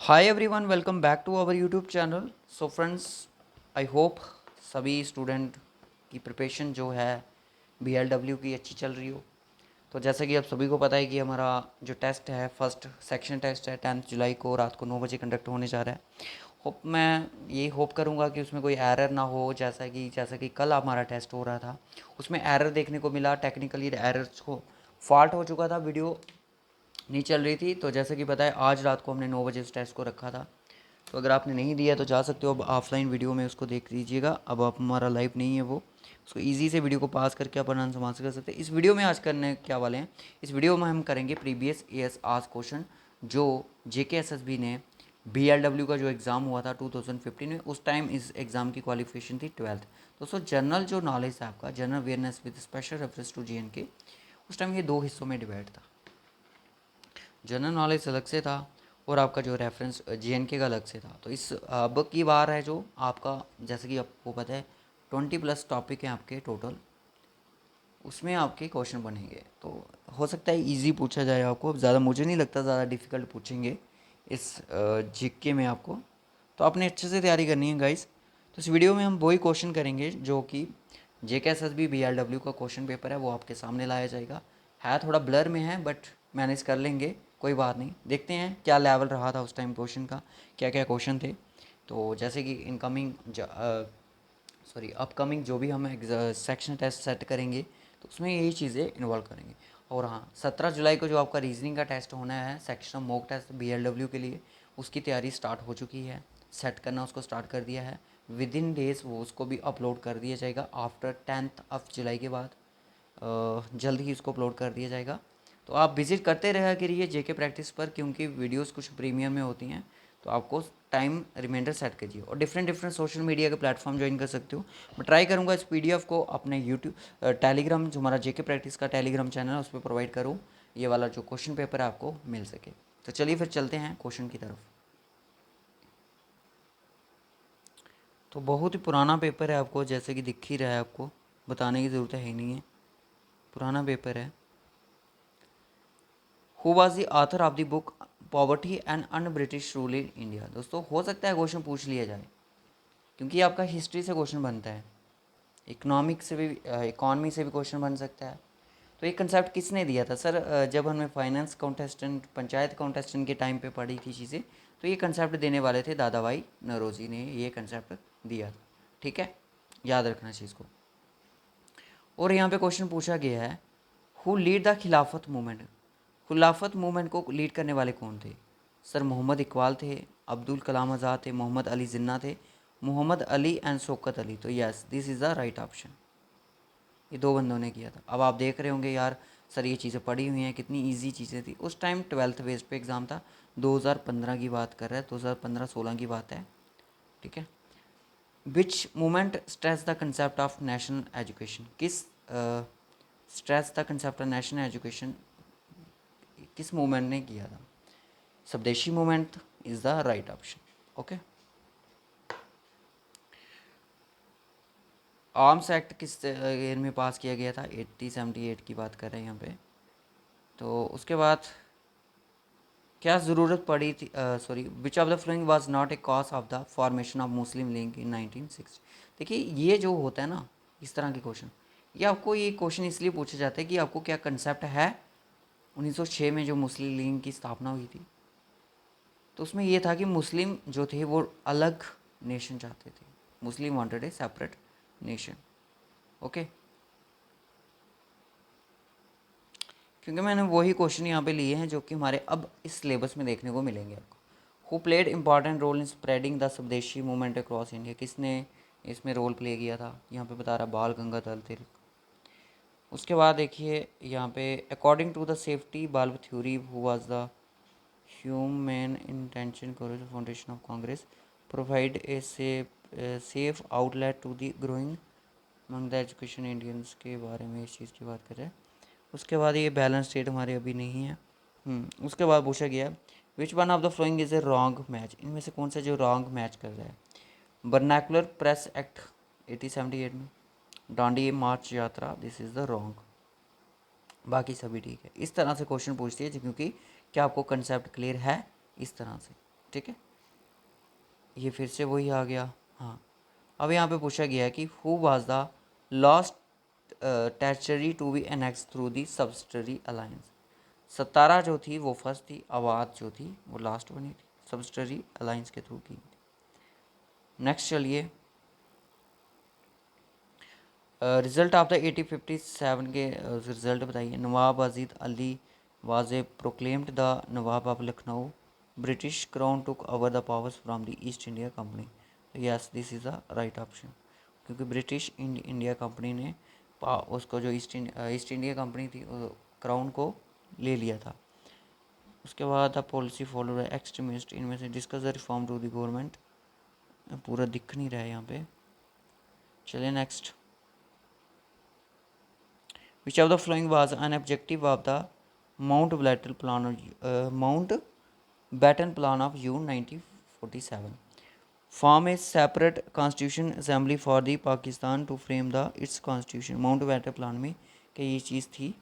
Hi everyone, welcome back to our YouTube channel. So friends, I hope सभी student की preparation जो है BLW की अच्छी चल रही हो। तो जैसे कि आप सभी को पता है कि हमारा जो टेस्ट है, फर्स्ट सेक्शन टेस्ट है, 10 जुलाई को रात को 9 बजे कंडक्ट होने जा रहा है। मैं यही होप करूँगा कि उसमें कोई एरर ना हो। जैसा कि कल हमारा टेस्ट हो रहा था, उसमें एरर देखने को मिला। टेक्निकली एरर्स को फॉल्ट हो चुका था, वीडियो नहीं चल रही थी। तो जैसे कि पता है, आज रात को हमने 9 बजे उस टेस्ट को रखा था। तो अगर आपने नहीं दिया तो जा सकते हो, अब ऑफलाइन वीडियो में उसको देख लीजिएगा। अब आप हमारा लाइव नहीं है वो, उसको इजी से वीडियो को पास करके अपन आंसर से कर सकते हैं। इस वीडियो में आज करने क्या वाले हैं, इस वीडियो में हम करेंगे प्रीवियस ईयर्स आस्क्ड क्वेश्चन जो JKSSB ने BLW का जो एग्ज़ाम हुआ था 2015 में, उस टाइम इस एग्ज़ाम की क्वालिफिकेशन थी 12th। दोस्तों, जनरल जो नॉलेज है आपका, general awareness with special reference to GNK, उस टाइम ये दो हिस्सों में डिवाइड था। जनरल नॉलेज अलग से था और आपका जो रेफरेंस JNK का अलग से था। तो इस अब की बार है जो आपका, जैसे कि आपको पता है 20+ टॉपिक हैं आपके टोटल, उसमें आपके क्वेश्चन बनेंगे। तो हो सकता है इजी पूछा जाए आपको, ज़्यादा मुझे नहीं लगता ज़्यादा डिफ़िकल्ट पूछेंगे इस GK में आपको। तो आपने अच्छे से तैयारी करनी है गाइस। तो इस वीडियो में हम वही क्वेश्चन करेंगे जो कि JKSSB BLW का क्वेश्चन पेपर है, वो आपके सामने लाया जाएगा। है थोड़ा ब्लर में है, बट मैनेज कर लेंगे, कोई बात नहीं। देखते हैं क्या लेवल रहा था उस टाइम क्वेश्चन का, क्या क्या क्वेश्चन थे। तो जैसे कि अपकमिंग जो भी हम सेक्शन टेस्ट सेट करेंगे, तो उसमें यही चीज़ें इन्वॉल्व करेंगे। और हाँ, 17 जुलाई को जो आपका रीजनिंग का टेस्ट होना है, सेक्शन मॉक टेस्ट BLW के लिए, उसकी तैयारी स्टार्ट हो चुकी है। सेट करना उसको स्टार्ट कर दिया है। विद इन डेज़ वो उसको भी अपलोड कर दिया जाएगा। आफ्टर 10 जुलाई के बाद जल्द ही उसको अपलोड कर दिया जाएगा। तो आप विज़िट करते रहा करिए JK प्रैक्टिस पर, क्योंकि वीडियोस कुछ प्रीमियम में होती हैं। तो आपको टाइम रिमाइंडर सेट कीजिए और डिफरेंट सोशल मीडिया के प्लेटफॉर्म ज्वाइन कर सकते हो। मैं ट्राई करूँगा इस PDF को अपने यूट्यूब टेलीग्राम, जो हमारा JK प्रैक्टिस का टेलीग्राम चैनल है, उस पर प्रोवाइड करूँ, ये वाला जो क्वेश्चन पेपर है आपको मिल सके। तो चलिए फिर चलते हैं क्वेश्चन की तरफ। तो बहुत ही पुराना पेपर है, आपको जैसे कि दिख ही रहा है, आपको बताने की ज़रूरत है ही नहीं है, पुराना पेपर है। Who was the author of the book poverty and un British rule in India. दोस्तों, हो सकता है क्वेश्चन पूछ लिया जाए, क्योंकि आपका हिस्ट्री से क्वेश्चन बनता है, इकोनॉमिक से भी, इकॉनमी से भी क्वेश्चन बन सकता है। तो ये कंसेप्ट किसने दिया था सर? जब हमें फाइनेंस कॉन्टेस्टेंट, पंचायत कॉन्टेस्टेंट के टाइम पे पढ़ी थी चीज़ें, तो ये कंसेप्ट देने वाले थे दादा भाई नौरोजी ने, ये कंसेप्ट दिया था। ठीक है, याद रखना चीज़ को। और यहाँ पे क्वेश्चन पूछा गया है, हु लीड द खिलाफत मूवमेंट। खिलाफत मूवमेंट को लीड करने वाले कौन थे? सर, मोहम्मद इकबाल थे, अब्दुल कलाम आज़ाद थे, मोहम्मद अली जिन्ना थे, मोहम्मद अली एंड शौकत अली। तो yes, this is the right option. ये दो बंदों ने किया था। अब आप देख रहे होंगे यार, सर ये चीज़ें पढ़ी हुई हैं, कितनी इजी चीज़ें थी उस टाइम। 12th बेस पे एग्ज़ाम था, 2015 की बात कर रहा है, 2015-16 की बात है। ठीक है। Which movement stress the concept of national education. किस stress the concept of national education किस मूवमेंट ने किया था? Swadeshi movement is the right option. Okay. Arms act किस ईयर में पास किया गया था? 1878 की बात कर रहे हैं यहाँ पे। तो उसके बाद क्या ज़रूरत पड़ी थी, sorry, which of the following was not a cause of the formation of Muslim League in 1960। देखिए, ये जो होता है ना, इस तरह के क्वेश्चन, ये आपको ये क्वेश्चन इसलिए पूछे जाते हैं कि आपको क्या कंसेप्ट है 1906 में जो मुस्लिम लीग की स्थापना हुई थी। तो उसमें ये था कि मुस्लिम जो थे वो अलग नेशन चाहते थे, Muslim wanted a separate nation. Okay, क्योंकि मैंने वही क्वेश्चन यहाँ पे लिए हैं जो कि हमारे अब इस सिलेबस में देखने को मिलेंगे आपको। Who played important role in spreading the swadeshi movement across India. किसने इसमें रोल प्ले किया था? यहाँ पे बता रहा बाल गंगाधर तिलक। उसके बाद देखिए यहाँ पे, according to the safety bulb theory, who was the human intention foundation of Congress provide a safe outlet to the growing among the education Indians के बारे में इस चीज़ की बात कर रहे हैं। उसके बाद ये बैलेंस स्टेट हमारे अभी नहीं है। उसके बाद पूछा गया, विच one of the following is a wrong match. इनमें से कौन सा जो रॉन्ग मैच कर रहा है? बर्नैकुलर प्रेस एक्ट 1878 में, डांडी मार्च यात्रा, दिस इज़ द रॉन्ग। बाकी सभी ठीक है। इस तरह से क्वेश्चन पूछती है, क्योंकि क्या आपको कंसेप्ट क्लियर है? इस तरह से ठीक है, ये फिर से वही आ गया। हाँ, अब यहाँ पे पूछा गया है कि who was the last territory to be annexed through the subsidiary alliance. Satara जो थी वो फर्स्ट थी, अवाध जो थी वो लास्ट बनी थी, सब्सिडरी अलायंस के थ्रू की थी। नेक्स्ट चलिए, रिजल्ट ऑफ द 1857 के रिजल्ट बताइए। Nawab Aziz Ali was a proclaimed the Nawab of Lucknow, British crown took over the powers from the East India Company. Yes, this is the right option, क्योंकि British India company ने उसको जो East India Company थी crown को ले लिया था। उसके बाद the policy follow the extremist, इनमें से discuss the reform to the government. पूरा दिख नहीं रहा है यहाँ पे, चलिए next. Which of the following was an objective of the Mountbatten Plan of June 1947? Form a separate constitution assembly for the Pakistan to frame its constitution. Mountbatten Plan में कि ये चीज़ थी।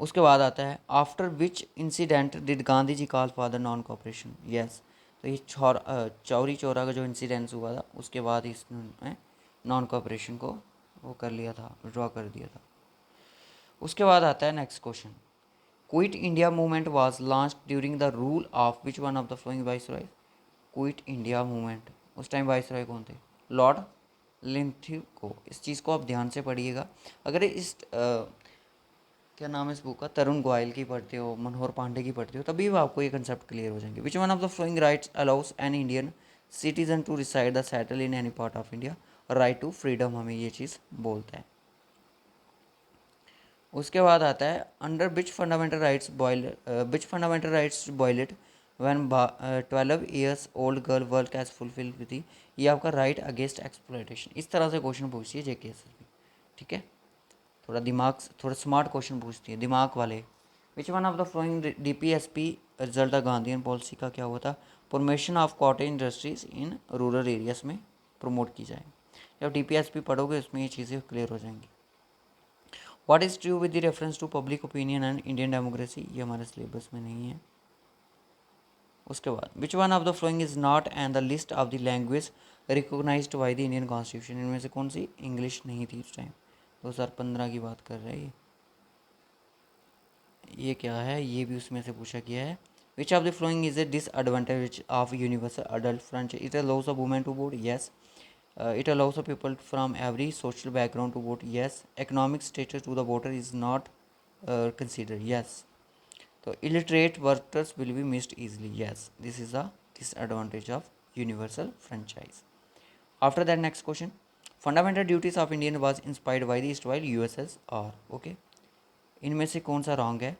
उसके बाद आता है after which incident did Gandhi ji call for the non cooperation. Yes, तो ये चौरी चौरा का जो इंसिडेंस हुआ था उसके बाद इसने नॉन कॉपरेशन को वो कर लिया था, ड्रॉ कर दिया था। उसके बाद आता है next question, quit India movement was launch during the rule of which one of the flowing viceroy. Quit India movement, उस टाइम वाइसरॉय कौन थे? लॉर्ड लिंथगो। इस चीज़ को आप ध्यान से पढ़िएगा। अगर इस क्या नाम है इस बुक का, तरुण गोयल की पढ़ते हो, मनोहर पांडे की पढ़ते हो, तभी आपको ये कंसेप्ट क्लियर हो जाएंगे। Which one of the following rights allows an Indian citizen to reside the settle in any part of India. Right to freedom हमें ये चीज़ बोलता है। उसके बाद आता है under which fundamental rights violate when 12 years old girl work as fulfil with. ये आपका राइट अगेंस्ट एक्सप्लॉयटेशन। इस तरह से क्वेश्चन पूछती है जेकेएसएसबी, ठीक है। थोड़ा स्मार्ट क्वेश्चन पूछती है, दिमाग वाले। विच one of the flowing DPSP result the Gandhian policy का क्या हुआ था? Promotion of cottage industries in rural areas में प्रमोट की जाए। जब डीपीएसपी पढ़ोगे उसमें ये चीज़ें क्लियर हो जाएंगी। What is true with the reference to public opinion and Indian democracy, ये हमारे सिलेबस में नहीं है। उसके बाद which one of the following is not and the list of the language recognised by the Indian constitution. इनमें से कौन सी इंग्लिश नहीं थी उस टाइम? 2015 की बात कर रहे हैं। ये क्या है? ये भी उसमें से पूछा गया है। Which of the following is a disadvantage of universal adult franchise. It allows a women to vote. Yes. It allows the people from every social background to vote. Yes. Economic status to the voter is not considered. Yes. So illiterate voters will be missed easily. Yes. This is the disadvantage of universal franchise. After that, next question. Fundamental duties of Indian was inspired by the East while USSR. Okay. इनमें से कौन सा wrong है?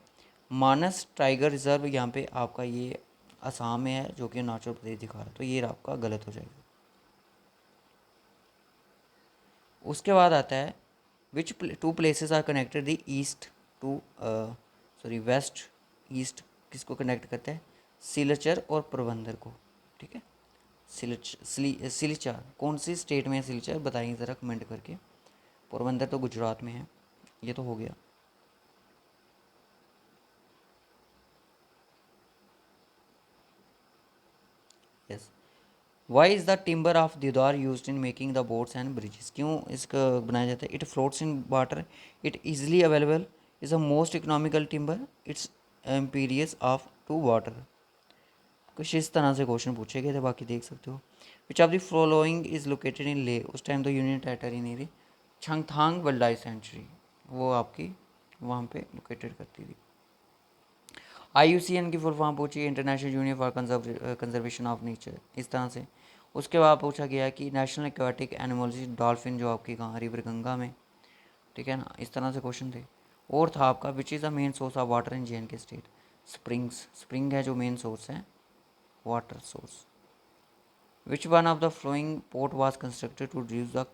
मानस tiger reserve यहाँ पे आपका ये असम में है, जो कि अरुणाचल प्रदेश दिखा रहा है, तो ये आपका गलत हो जाएगा। उसके बाद आता है which two places are connected the east to west east, किसको कनेक्ट करते हैं? सिलचर और पोरबंदर को, ठीक है। सिलचर कौन सी स्टेट में है? सिलचर बताइए ज़रा कमेंट करके। पोरबंदर तो गुजरात में है। ये तो हो गया। Yes. Why is the timber of deodar used in making the boats and bridges. क्यों इसका बनाया जाता है? It floats in water, it easily available, is a most economical timber, it's impervious of to water. कुछ इस तरह से question पूछे गए थे, बाकी देख सकते हो। विच of the following is located in ले। उस टाइम तो यूनियन टेरिटरी नहीं थी। छंगथांग वाइल्ड लाइफ सेंचुरी वो आपकी वहाँ पे लोकेटेड करती थी। IUCN की फुल फॉर्म पूछी, international union for conservation of nature, इस तरह से। उसके बाद पूछा गया कि नेशनल एक्वाटिक एनिमल्स डॉल्फिन जो आपकी कहाँ रिवर गंगा में, ठीक है ना, इस तरह से क्वेश्चन थे। और था आपका which is the main source of water in JNK state. Springs, spring है जो मेन सोर्स है water source. Which one of the following port was constructed to reduce the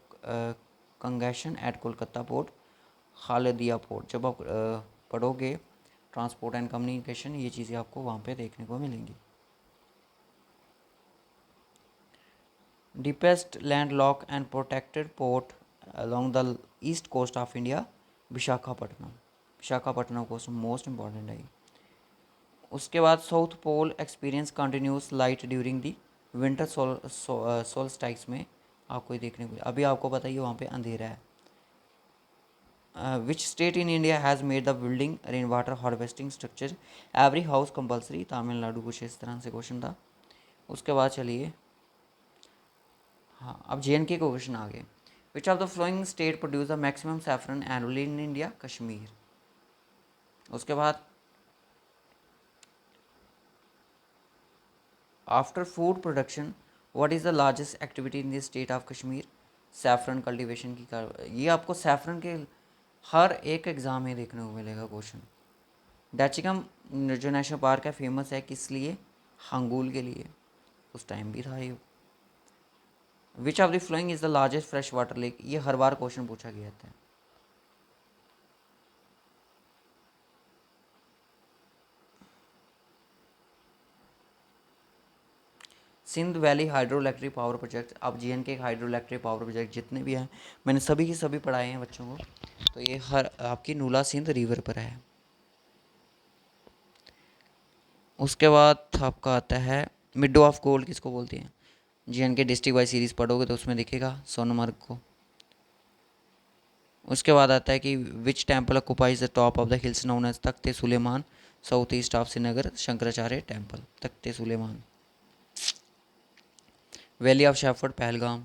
congestion at Kolkata port. Haldia port. जब आप पढ़ोगे transport and communication, ये चीज़ें आपको वहाँ पे देखने को मिलेंगी। Deepest land lock and protected port along the east coast of India, Visakhapatnam. Visakhapatnam coast most important है। उसके बाद south pole experience continuous light during the winter solstice में आपको ये देखने को, अभी आपको पता ही है वहाँ पे अंधेरा है। Which state in India has made the building rain water harvesting structure every house compulsory? Tamil Nadu, कुछ इस तरह से क्वेश्चन था। उसके बाद चलिए, हाँ अब JNK का क्वेश्चन आ गए। विच of the flowing state produce the maximum saffron annually in India? Kashmir. उसके बाद after food production what is the largest activity in the state of Kashmir? Saffron cultivation की ये आपको सैफरन के हर एक एग्ज़ाम में देखने को मिलेगा क्वेश्चन। डैचिकम जो नेशनल पार्क है फेमस है किस लिए? हांगूल के लिए, उस टाइम भी था ये। Which of the following is the largest fresh water lake? ये हर बार क्वेश्चन पूछा गया था। Sindh valley hydro electric power project. अब JNK hydro electric power project जितने भी हैं मैंने सभी की सभी पढ़ाए हैं बच्चों को, तो ये हर आपकी नूला सिंध रिवर पर है। उसके बाद आपका आता है मिडो ऑफ गोल्ड किसको बोलते हैं? JNK डिस्ट्रिक्ट वाइज सीरीज़ पढ़ोगे तो उसमें दिखेगा सोनमर्ग को। उसके बाद आता है कि which temple occupies the top of the hills known as Takhte Sulaiman south east of Srinagar? Shankaracharya temple, Takhte Sulaiman. Valley of shepherd Pahalgam.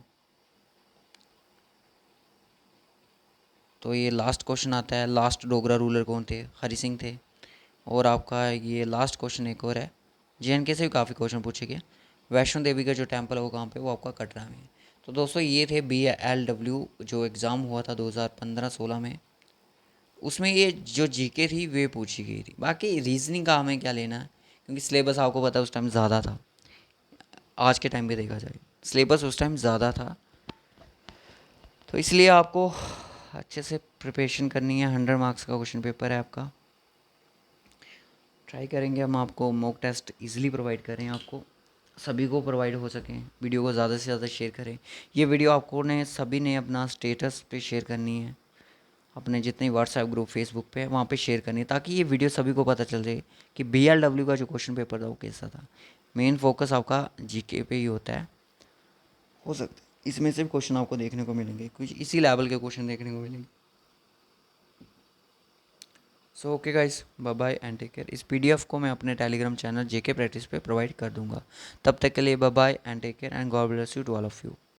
तो ये लास्ट क्वेश्चन आता है, लास्ट डोगरा रूलर कौन थे? हरि सिंह थे। और आपका ये लास्ट क्वेश्चन एक और है, JNK से भी काफ़ी क्वेश्चन पूछे गए। वैष्णो देवी का जो टेम्पल है वो कहाँ पे? वो आपका कटरा में। तो दोस्तों ये थे BLW जो एग्ज़ाम हुआ था 2015-16 में, उसमें ये जो GK थी वे पूछी गई थी। बाकी रीजनिंग का हमें क्या लेना है, क्योंकि सिलेबस आपको पता है उस टाइम ज़्यादा था, आज के टाइम पे देखा जाए सिलेबस उस टाइम ज़्यादा था, तो इसलिए आपको अच्छे से प्रिपरेशन करनी है। 100 मार्क्स का क्वेश्चन पेपर है आपका। ट्राई करेंगे हम आपको मॉक टेस्ट इजीली प्रोवाइड करें, आपको सभी को प्रोवाइड हो सकें। वीडियो को ज़्यादा से ज़्यादा शेयर करें। ये वीडियो आपको ने सभी ने अपना स्टेटस पे शेयर करनी है, अपने जितने व्हाट्सएप ग्रुप फेसबुक पे वहाँ पे शेयर करनी है, ताकि ये वीडियो सभी को पता चल जाए कि BLW का जो क्वेश्चन पेपर था वो कैसा था। मेन फोकस आपका GK पे ही होता है, हो सकता है इसमें से क्वेश्चन आपको देखने को मिलेंगे, कुछ इसी लेवल के क्वेश्चन देखने को मिलेंगे। So okay guys, bye bye and take care. इस PDF को मैं अपने टेलीग्राम चैनल JK प्रैक्टिस पे प्रोवाइड कर दूंगा। तब तक के लिए bye bye and take care and God bless you to all of you.